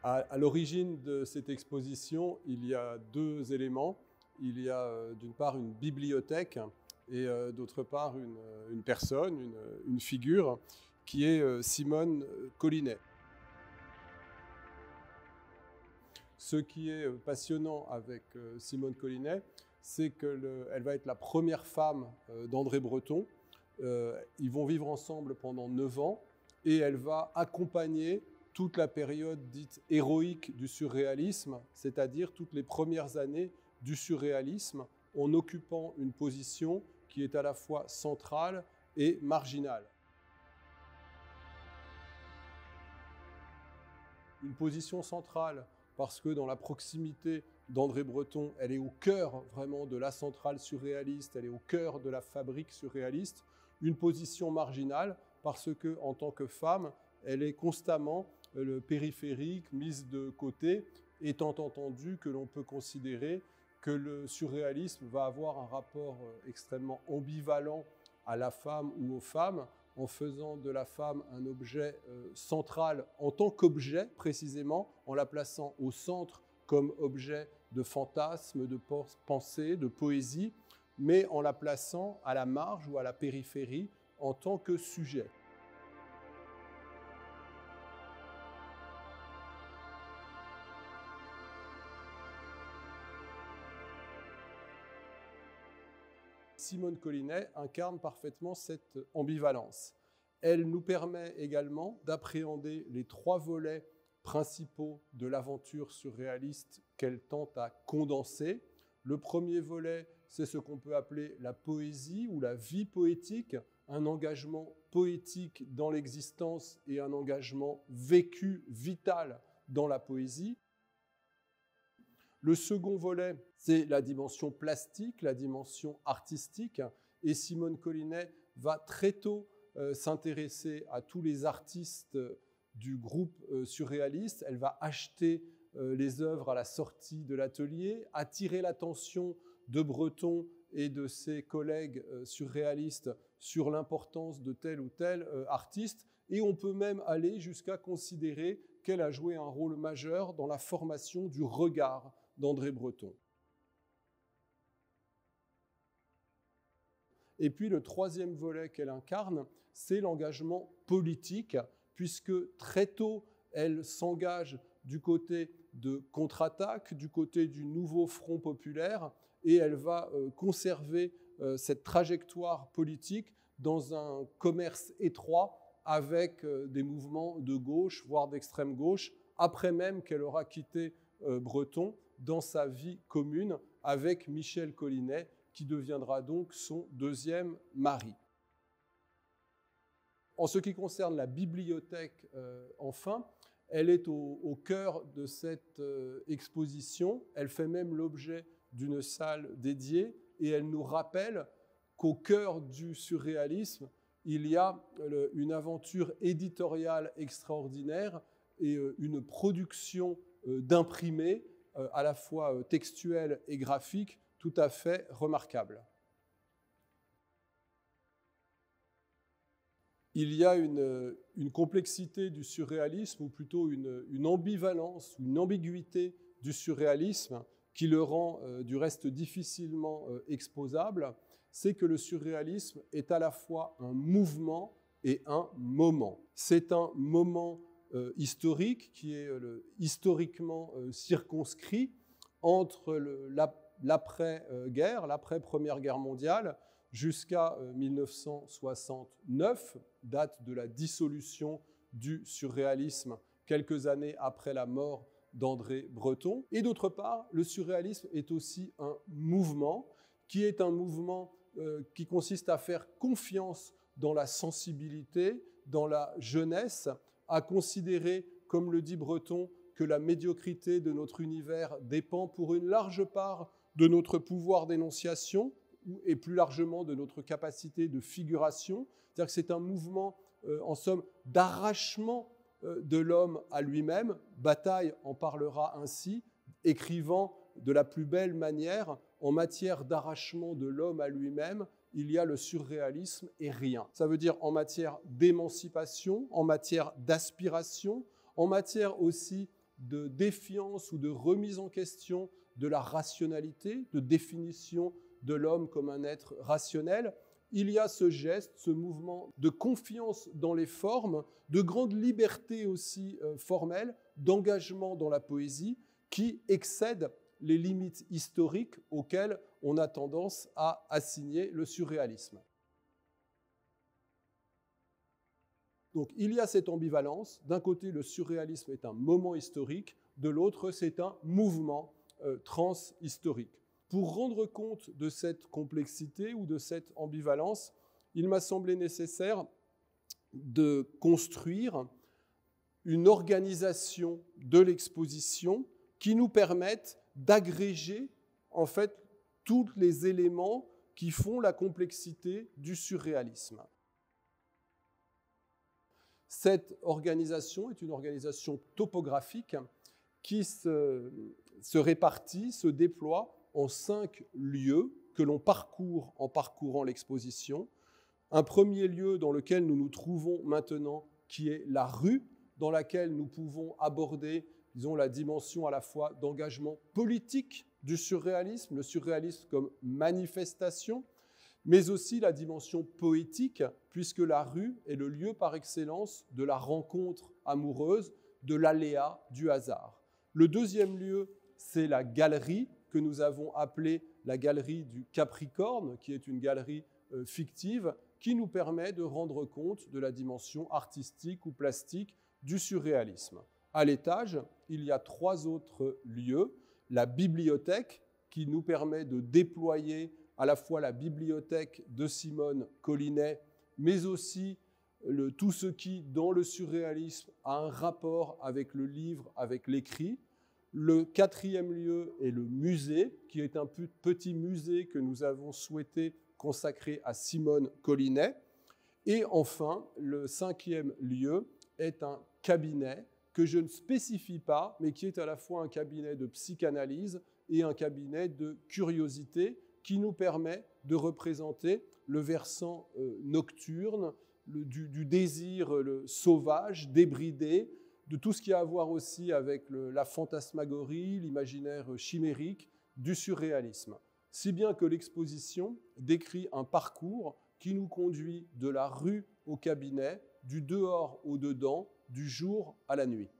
À l'origine de cette exposition, il y a deux éléments. Il y a d'une part une bibliothèque et d'autre part une personne, une figure, qui est Simone Collinet. Ce qui est passionnant avec Simone Collinet, c'est qu'elle va être la première femme d'André Breton. Ils vont vivre ensemble pendant 9 ans et elle va accompagner toute la période dite héroïque du surréalisme, c'est-à-dire toutes les premières années du surréalisme, en occupant une position qui est à la fois centrale et marginale. Une position centrale parce que dans la proximité d'André Breton, elle est au cœur vraiment de la centrale surréaliste, elle est au cœur de la fabrique surréaliste. Une position marginale parce que, en tant que femme, elle est constamment périphérique, mise de côté, étant entendu que l'on peut considérer que le surréalisme va avoir un rapport extrêmement ambivalent à la femme ou aux femmes, en faisant de la femme un objet central en tant qu'objet, précisément, en la plaçant au centre comme objet de fantasme, de pensée, de poésie, mais en la plaçant à la marge ou à la périphérie en tant que sujet. Simone Collinet incarne parfaitement cette ambivalence. Elle nous permet également d'appréhender les 3 volets principaux de l'aventure surréaliste qu'elle tente à condenser. Le premier volet, c'est ce qu'on peut appeler la poésie ou la vie poétique, un engagement poétique dans l'existence et un engagement vécu, vital dans la poésie. Le second volet, c'est la dimension plastique, la dimension artistique. Et Simone Collinet va très tôt s'intéresser à tous les artistes du groupe surréaliste. Elle va acheter les œuvres à la sortie de l'atelier, attirer l'attention de Breton et de ses collègues surréalistes sur l'importance de tel ou tel artiste. Et on peut même aller jusqu'à considérer qu'elle a joué un rôle majeur dans la formation du regard d'André Breton. Et puis le troisième volet qu'elle incarne, c'est l'engagement politique, puisque très tôt, elle s'engage du côté de contre-attaque, du côté du nouveau Front populaire, et elle va conserver cette trajectoire politique dans un commerce étroit avec des mouvements de gauche, voire d'extrême gauche, après même qu'elle aura quitté Breton dans sa vie commune avec Michel Collinet, qui deviendra donc son deuxième mari. En ce qui concerne la bibliothèque, enfin, elle est au cœur de cette exposition. Elle fait même l'objet d'une salle dédiée et elle nous rappelle qu'au cœur du surréalisme, il y a une aventure éditoriale extraordinaire et une production d'imprimés, à la fois textuelle et graphique, tout à fait remarquable. Il y a une complexité du surréalisme, ou plutôt une ambivalence, une ambiguïté du surréalisme qui le rend du reste difficilement exposable. C'est que le surréalisme est à la fois un mouvement et un moment. C'est un moment historique qui est historiquement circonscrit entre l'après-guerre, l'après-première guerre mondiale, jusqu'à 1969, date de la dissolution du surréalisme, quelques années après la mort d'André Breton. Et d'autre part, le surréalisme est aussi un mouvement qui consiste à faire confiance dans la sensibilité, dans la jeunesse, à considérer, comme le dit Breton, que la médiocrité de notre univers dépend pour une large part de notre pouvoir d'énonciation et plus largement de notre capacité de figuration. C'est-à-dire que c'est un mouvement, en somme, d'arrachement de l'homme à lui-même. Bataille en parlera ainsi, écrivant de la plus belle manière, en matière d'arrachement de l'homme à lui-même, il y a le surréalisme et rien. Ça veut dire en matière d'émancipation, en matière d'aspiration, en matière aussi de défiance ou de remise en question de la rationalité, de définition de l'homme comme un être rationnel. Il y a ce geste, ce mouvement de confiance dans les formes, de grande liberté aussi formelle, d'engagement dans la poésie, qui excède les limites historiques auxquelles on a tendance à assigner le surréalisme. Donc il y a cette ambivalence. D'un côté, le surréalisme est un moment historique, de l'autre, c'est un mouvement transhistorique. Pour rendre compte de cette complexité ou de cette ambivalence, il m'a semblé nécessaire de construire une organisation de l'exposition qui nous permette d'agréger en fait tous les éléments qui font la complexité du surréalisme. Cette organisation est une organisation topographique qui se répartit, se déploie en 5 lieux que l'on parcourt en parcourant l'exposition. Un premier lieu dans lequel nous nous trouvons maintenant, qui est la rue, dans laquelle nous pouvons aborder, disons, la dimension à la fois d'engagement politique du surréalisme, le surréalisme comme manifestation, mais aussi la dimension poétique, puisque la rue est le lieu par excellence de la rencontre amoureuse, de l'aléa, du hasard. Le deuxième lieu, c'est la galerie, que nous avons appelée la galerie du Capricorne, qui est une galerie fictive, qui nous permet de rendre compte de la dimension artistique ou plastique du surréalisme. À l'étage, il y a 3 autres lieux. La bibliothèque, qui nous permet de déployer à la fois la bibliothèque de Simone Collinet, mais aussi tout ce qui, dans le surréalisme, a un rapport avec le livre, avec l'écrit. Le 4e lieu est le musée, qui est un petit musée que nous avons souhaité consacrer à Simone Collinet. Et enfin, le 5e lieu est un cabinet que je ne spécifie pas, mais qui est à la fois un cabinet de psychanalyse et un cabinet de curiosité, qui nous permet de représenter le versant nocturne, du désir sauvage, débridé, de tout ce qui a à voir aussi avec la fantasmagorie, l'imaginaire chimérique du surréalisme. Si bien que l'exposition décrit un parcours qui nous conduit de la rue au cabinet, du dehors au dedans, du jour à la nuit.